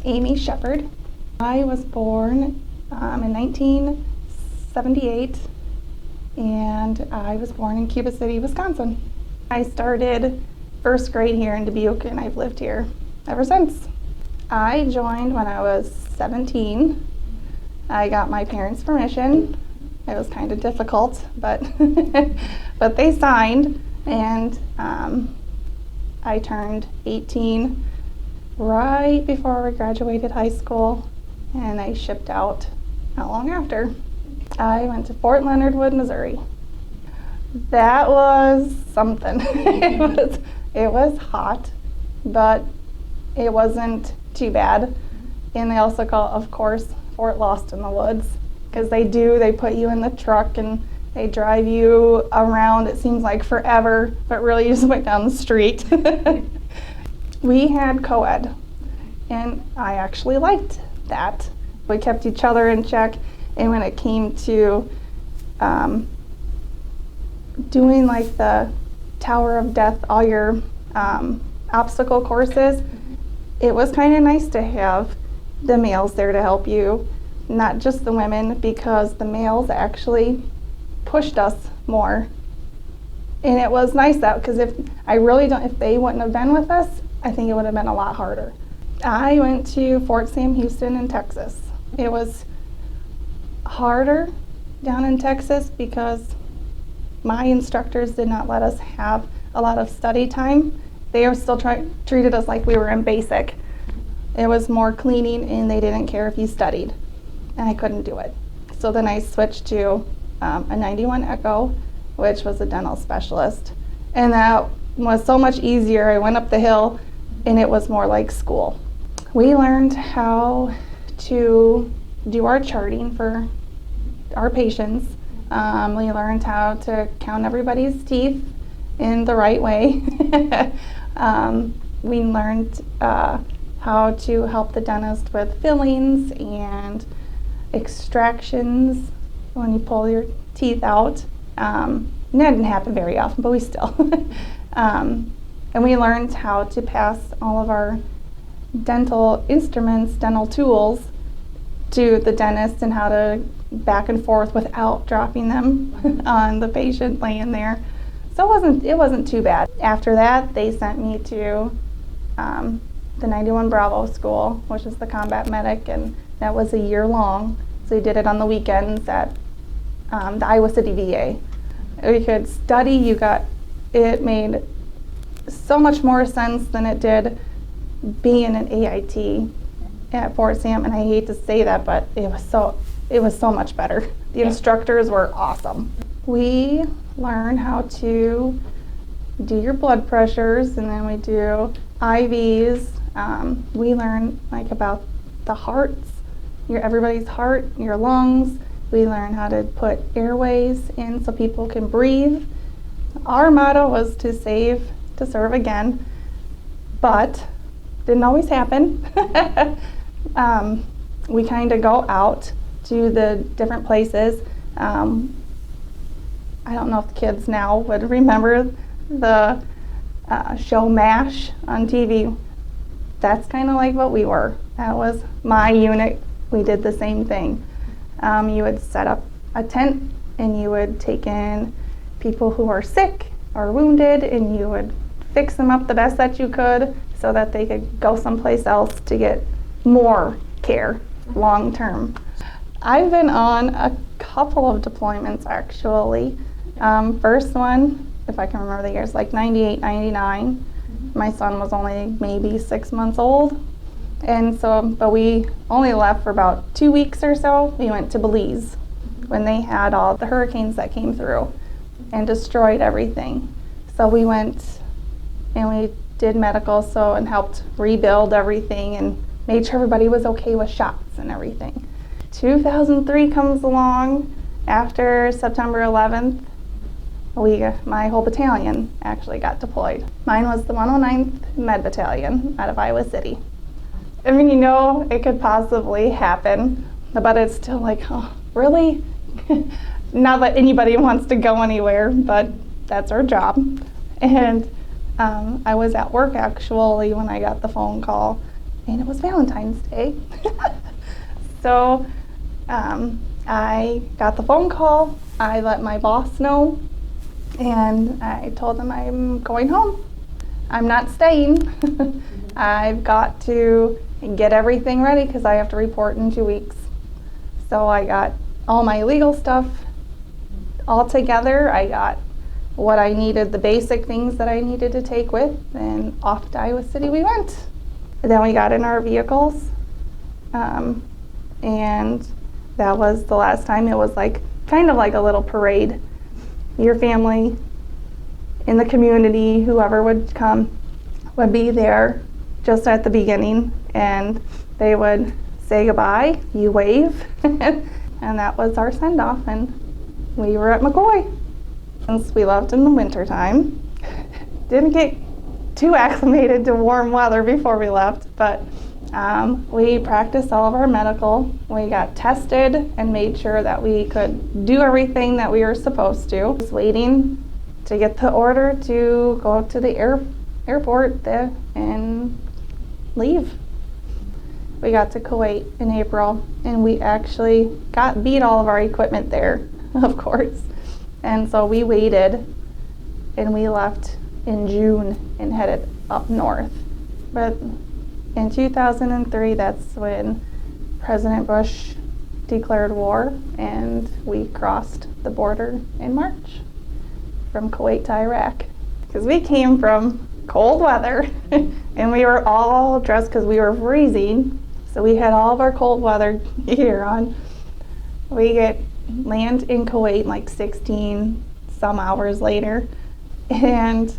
Amy Shepard. I was born in 1978, and I was born in Cuba City, Wisconsin. I started first grade here in Dubuque, and I've lived here ever since. I joined when I was 17. I got my parents' permission. It was kind of difficult, but but they signed, and I turned 18 right before I graduated high school, and I shipped out not long after. I went to Fort Leonard Wood, Missouri. That was something. It was hot, but it wasn't too bad. And they also call, of course, Fort Lost in the Woods, because they put you in the truck and they drive you around. It seems like forever, but really you just went down the street. We had co-ed, and I actually liked that. We kept each other in check, and when it came to doing like the Tower of Death, all your obstacle courses, it was kind of nice to have the males there to help you, not just the women, because the males actually pushed us more. And it was nice that, because if they wouldn't have been with us, I think it would have been a lot harder. I went to Fort Sam Houston in Texas. It was harder down in Texas because my instructors did not let us have a lot of study time. They were still treated us like we were in basic. It was more cleaning, and they didn't care if you studied, and I couldn't do it. So then I switched to a 91 Echo, which was a dental specialist, and that was so much easier. I went up the hill, and it was more like school. We learned how to do our charting for our patients. We learned how to count everybody's teeth in the right way. We learned how to help the dentist with fillings and extractions when you pull your teeth out. And that didn't happen very often, but we still. And we learned how to pass all of our dental instruments, dental tools, to the dentist, and how to back and forth without dropping them on the patient laying there. So it wasn't too bad. After that, they sent me to the 91 Bravo school, which is the combat medic, and that was a year long. So we did it on the weekends at the Iowa City VA. We could study. It made so much more sense than it did being an AIT at Fort Sam, and I hate to say that, but it was so much better. The instructors were awesome. We learn how to do your blood pressures, and then we do IVs. We learn about the hearts, everybody's heart, your lungs. We learn how to put airways in so people can breathe. Our motto was to save, to serve again, but didn't always happen. We kind of go out to the different places. I don't know if the kids now would remember the show MASH on TV. That's kind of like what we were. That was my unit. We did the same thing. You would set up a tent, and you would take in people who are sick or wounded, and you would fix them up the best that you could so that they could go someplace else to get more care long term. I've been on a couple of deployments, actually. First one, if I can remember the years, like 98, 99. My son was only maybe 6 months old. And so, but we only left for about 2 weeks or so. We went to Belize when they had all the hurricanes that came through and destroyed everything. So we went and we did medical, and helped rebuild everything and made sure everybody was okay with shots and everything. 2003 comes along. After September 11th, my whole battalion actually got deployed. Mine was the 109th Med Battalion out of Iowa City. I mean, it could possibly happen, but it's still like, oh, really? Not that anybody wants to go anywhere, but that's our job. And I was at work actually when I got the phone call, and it was Valentine's Day. So I got the phone call, I let my boss know, and I told him I'm going home. I'm not staying. I've got to get everything ready because I have to report in 2 weeks. So I got all my legal stuff all together. I got what I needed, the basic things that I needed to take with, and off to Iowa City we went. And then we got in our vehicles, and that was the last time. It was like kind of like a little parade. Your family in the community, whoever would come, would be there just at the beginning, and they would say goodbye, you wave, and that was our send-off, and we were at McCoy. Since we left in the wintertime, didn't get too acclimated to warm weather before we left, but we practiced all of our medical. We got tested and made sure that we could do everything that we were supposed to. Just waiting to get the order to go to the airport and leave. We got to Kuwait in April, and we actually beat all of our equipment there, of course. And so we waited, and we left in June and headed up north. But in 2003, that's when President Bush declared war, and we crossed the border in March from Kuwait to Iraq. Because we came from cold weather, and we were all dressed because we were freezing. So we had all of our cold weather gear on. We land in Kuwait like 16 some hours later, and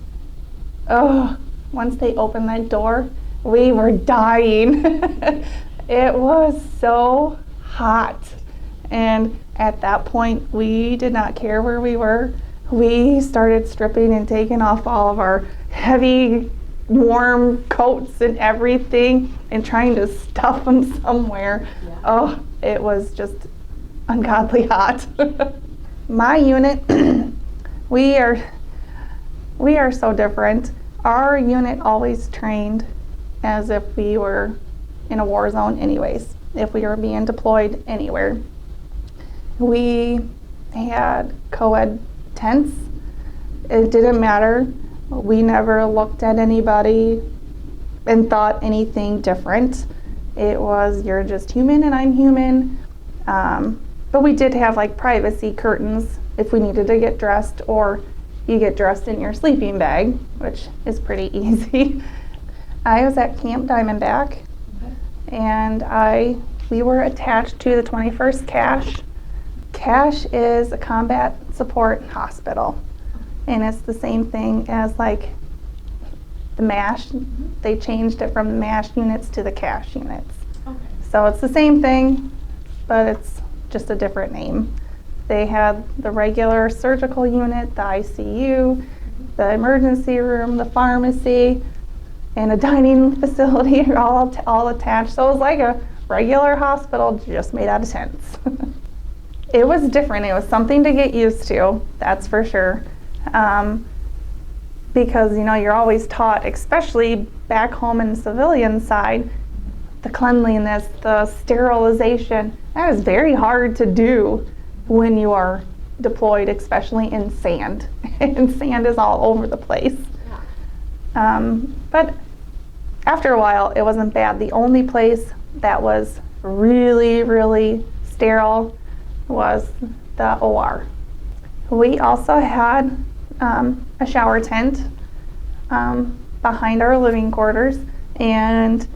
once they opened that door, we were dying. It was so hot, and at that point we did not care where we were. We started stripping and taking off all of our heavy warm coats and everything and trying to stuff them somewhere. Yeah. Oh, it was just ungodly hot. My unit, we are so different. Our unit always trained as if we were in a war zone anyways, if we were being deployed anywhere. We had co-ed tents. It didn't matter. We never looked at anybody and thought anything different. It was, you're just human and I'm human. But we did have like privacy curtains if we needed to get dressed, or you get dressed in your sleeping bag, which is pretty easy. I was at Camp Diamondback, and we were attached to the 21st CASH. CASH is a combat support hospital, and it's the same thing as like the MASH. They changed it from the MASH units to the CASH units. Okay. So it's the same thing, but it's just a different name. They had the regular surgical unit, the ICU, the emergency room, the pharmacy, and a dining facility all attached. So it was like a regular hospital just made out of tents. It was different. It was something to get used to, that's for sure. Because you're always taught, especially back home in the civilian side, the cleanliness, the sterilization, that is very hard to do when you are deployed, especially in sand. And sand is all over the place. But after a while, it wasn't bad. The only place that was really, really sterile was the OR. We also had a shower tent behind our living quarters, and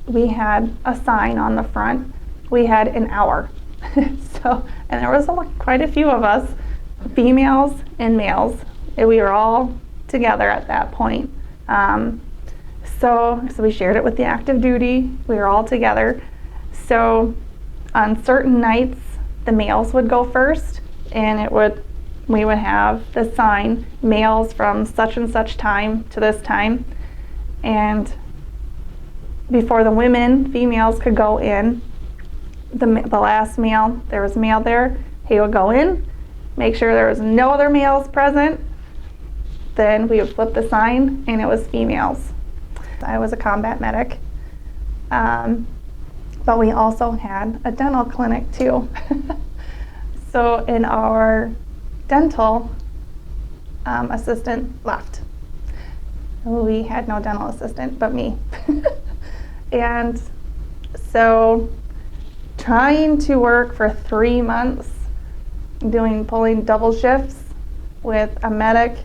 we had a sign on the front. We had an hour. And there was quite a few of us, females and males. And we were all together at that point. So we shared it with the active duty. We were all together. So on certain nights, the males would go first, and we would have the sign, males from such and such time to this time. And before the females could go in, the last male, there was a male there, he would go in, make sure there was no other males present. Then we would flip the sign, and it was females. I was a combat medic, But we also had a dental clinic too. So in our dental assistant left. We had no dental assistant but me. And so trying to work for 3 months pulling double shifts with a medic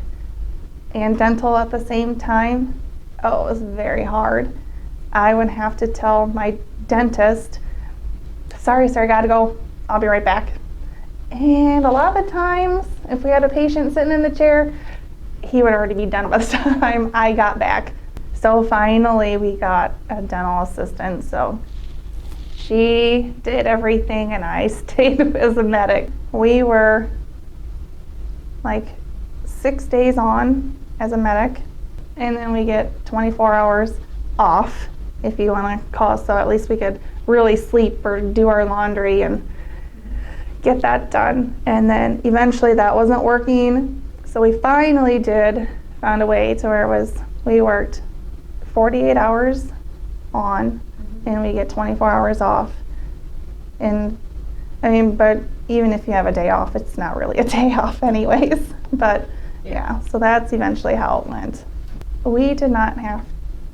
and dental at the same time, it was very hard. I would have to tell my dentist, sorry sir, I gotta go, I'll be right back. And a lot of the times, if we had a patient sitting in the chair, he would already be done by the time I got back. So finally we got a dental assistant, so she did everything and I stayed as a medic. We were like 6 days on as a medic, and then we get 24 hours off, if you want to call it, so at least we could really sleep or do our laundry and get that done. And then eventually that wasn't working, so we finally found a way to where we worked 48 hours on and we get 24 hours off. And I mean, but even if you have a day off, it's not really a day off anyways. But yeah, so that's eventually how it went. We did not have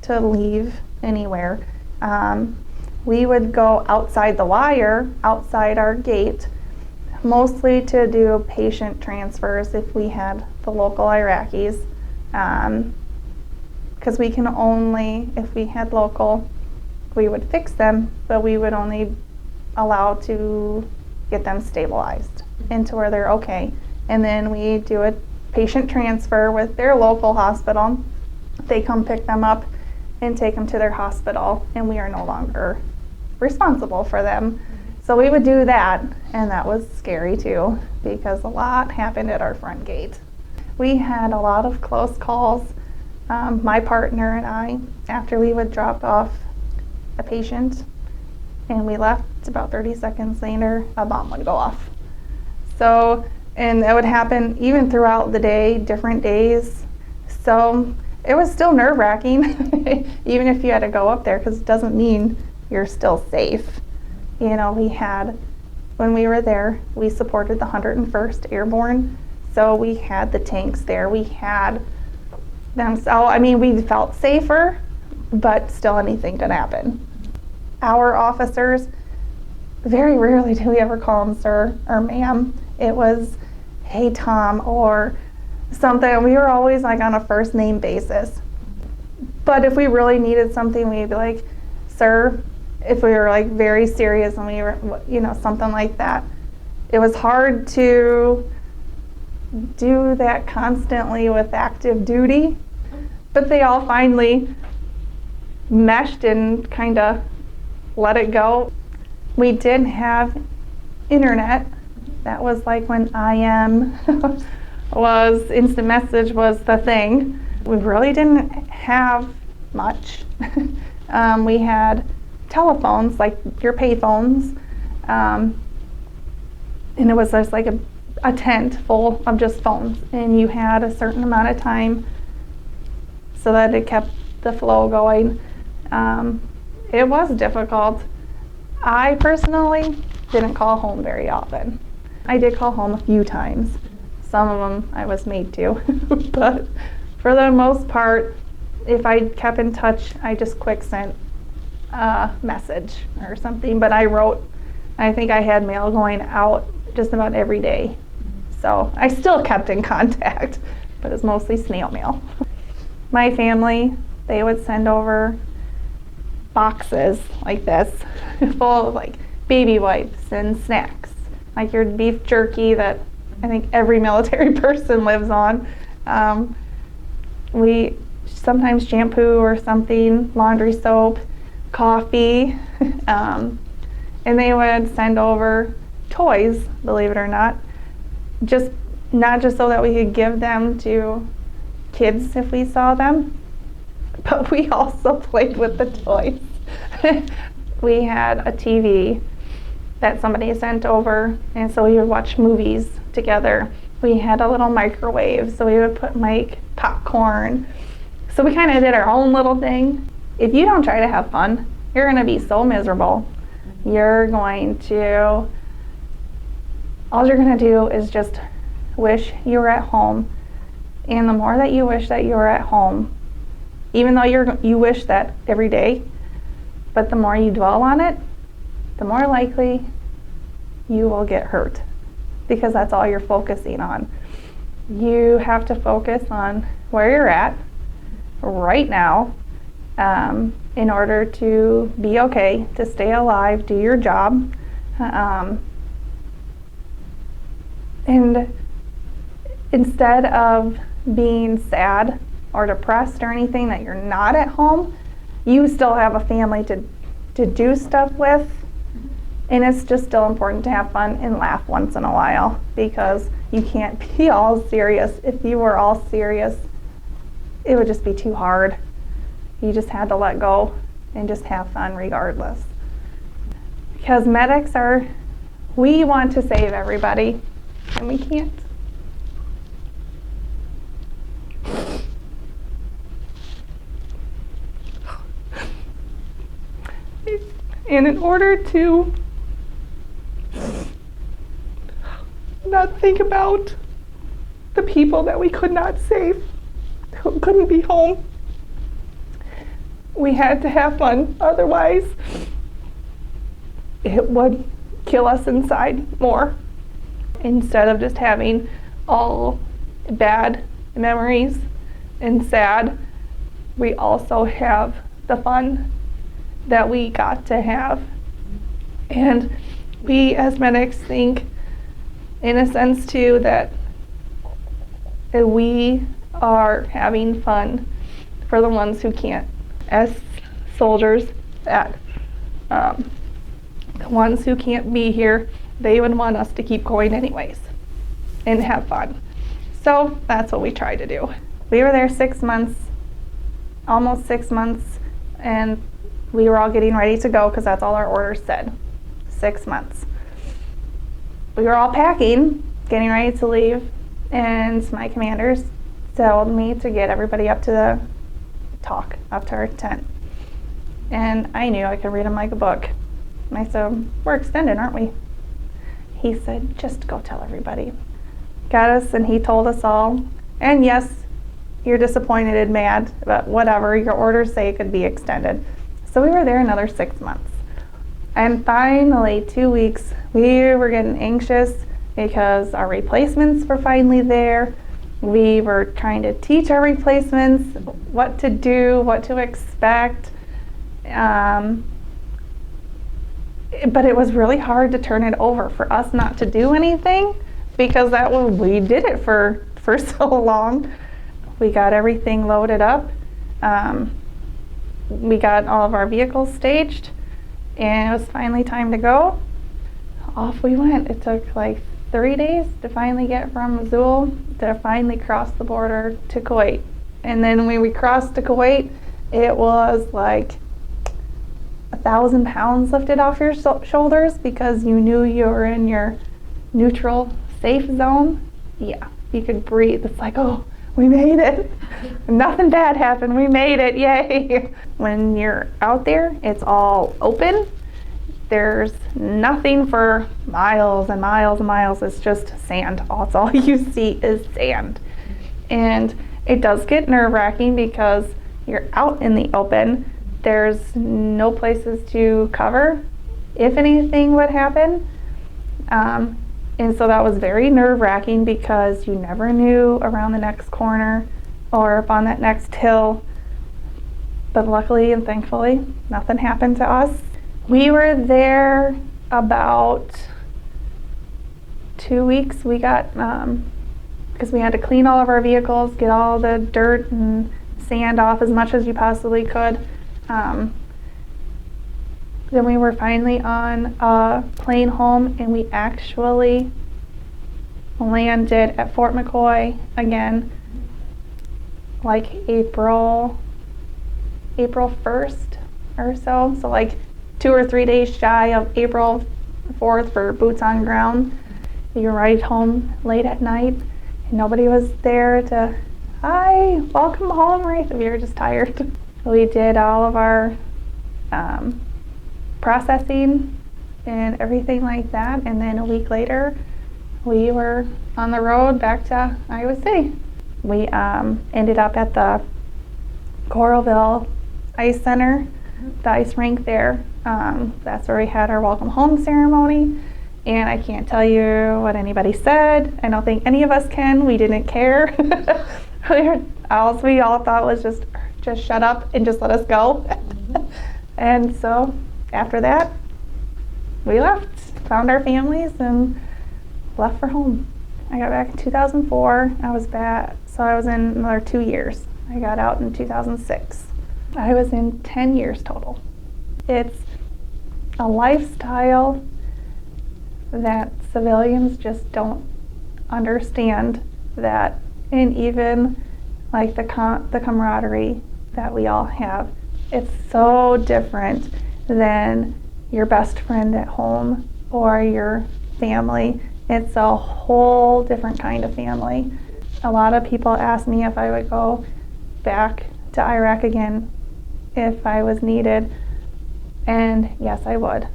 to leave anywhere. We would go outside the wire, outside our gate, mostly to do patient transfers if we had the local Iraqis. Because we can only, if we had local, we would fix them, but we would only allow to get them stabilized into where they're okay. And then we do a patient transfer with their local hospital. They come pick them up and take them to their hospital, and we are no longer responsible for them. So we would do that, and that was scary too, because a lot happened at our front gate. We had a lot of close calls, my partner and I, after we would drop off a patient and we left, about 30 seconds later, a bomb would go off. So, and it would happen even throughout the day, different days. So it was still nerve-wracking, even if you had to go up there, because it doesn't mean you're still safe. You know, when we were there, we supported the 101st Airborne, so we had the tanks there, we had them, so I mean, we felt safer, but still anything could happen. Our officers, very rarely do we ever call them sir or ma'am. It was, hey Tom, or something. We were always like on a first name basis. But if we really needed something, we'd be like, sir, if we were like very serious and we were, you know, something like that. It was hard to do that constantly with active duty, but they all finally meshed and kind of let it go. We did have internet. That was like when IM instant message was the thing. We really didn't have much. We had telephones, like your pay phones, and it was just like a tent full of just phones, and you had a certain amount of time so that it kept the flow going. It was difficult. I personally didn't call home very often. I did call home a few times. Some of them I was made to, but for the most part, if I kept in touch, I just quick sent a message or something, but I think I had mail going out just about every day. So I still kept in contact, but it's mostly snail mail. My family, they would send over boxes like this full of like baby wipes and snacks, like your beef jerky that I think every military person lives on. We sometimes shampoo or something, laundry soap, coffee, and they would send over toys, believe it or not, not just so that we could give them to kids if we saw them, but we also played with the toys. We had a TV that somebody sent over, and so we would watch movies together. We had a little microwave, so we would make popcorn. So we kind of did our own little thing. If you don't try to have fun, you're going to be so miserable. You're going to, all you're going to do is just wish you were at home. And the more that you wish that you were at home, even though you wish that every day, but the more you dwell on it, the more likely you will get hurt, because that's all you're focusing on. You have to focus on where you're at right now, in order to be okay, to stay alive, do your job, and instead of being sad or depressed or anything that you're not at home, you still have a family to do stuff with, and it's just still important to have fun and laugh once in a while, because you can't be all serious. If you were all serious, it would just be too hard. You just had to let go and just have fun regardless. Because medics we want to save everybody, and we can't. And in order to not think about the people that we could not save, who couldn't be home, we had to have fun. Otherwise, it would kill us inside more. Instead of just having all bad memories and sad, we also have the fun that we got to have. And we as medics think, in a sense too, that we are having fun for the ones who can't. As soldiers, that the ones who can't be here, they would want us to keep going anyways and have fun. So that's what we try to do. We were there 6 months, almost 6 months, and we were all getting ready to go because that's all our orders said, 6 months. We were all packing, getting ready to leave, and my commanders told me to get everybody up to our tent. And I knew I could read them like a book. And I said, we're extended, aren't we? He said, just go tell everybody. Got us, and he told us all, and yes, you're disappointed and mad, but whatever, your orders say it could be extended. So we were there another 6 months. And finally, 2 weeks, we were getting anxious because our replacements were finally there. We were trying to teach our replacements what to do, what to expect. But it was really hard to turn it over, for us not to do anything, because we did it for so long. We got everything loaded up. We got all of our vehicles staged, and it was finally time to go. Off we went. It took like 3 days to finally get from Mosul to finally cross the border to Kuwait. And then when we crossed to Kuwait, it was like 1,000 pounds lifted off your shoulders, because you knew you were in your neutral safe zone. Yeah, you could breathe. It's like, oh, we made it. Nothing bad happened. We made it. Yay. When you're out there, it's all open. There's nothing for miles and miles and miles. It's just sand. That's all you see is sand. And it does get nerve-wracking because you're out in the open. There's no places to cover if anything would happen. And so that was very nerve-wracking, because you never knew around the next corner or up on that next hill. But luckily and thankfully, nothing happened to us. We were there about 2 weeks. We got, because we had to clean all of our vehicles, get all the dirt and sand off as much as you possibly could. Then we were finally on a plane home, and we actually landed at Fort McCoy again, like April 1st or so. So like 2 or 3 days shy of April 4th for boots on ground. You arrived home late at night, and nobody was there to, hi, welcome home, right? We were just tired. We did all of our processing and everything like that. And then a week later, we were on the road back to Iowa City. We ended up at the Coralville Ice Center, the ice rink there. That's where we had our welcome home ceremony. And I can't tell you what anybody said. I don't think any of us can. We didn't care. All we all thought was just shut up and just let us go. And so after that, we left, found our families, and left for home. I got back in 2004. I was back, so I was in another 2 years. I got out in 2006. I was in 10 years total. It's a lifestyle that civilians just don't understand, that, and even like the camaraderie that we all have. It's so different than your best friend at home or your family. It's a whole different kind of family. A lot of people ask me if I would go back to Iraq again if I was needed, and yes, I would.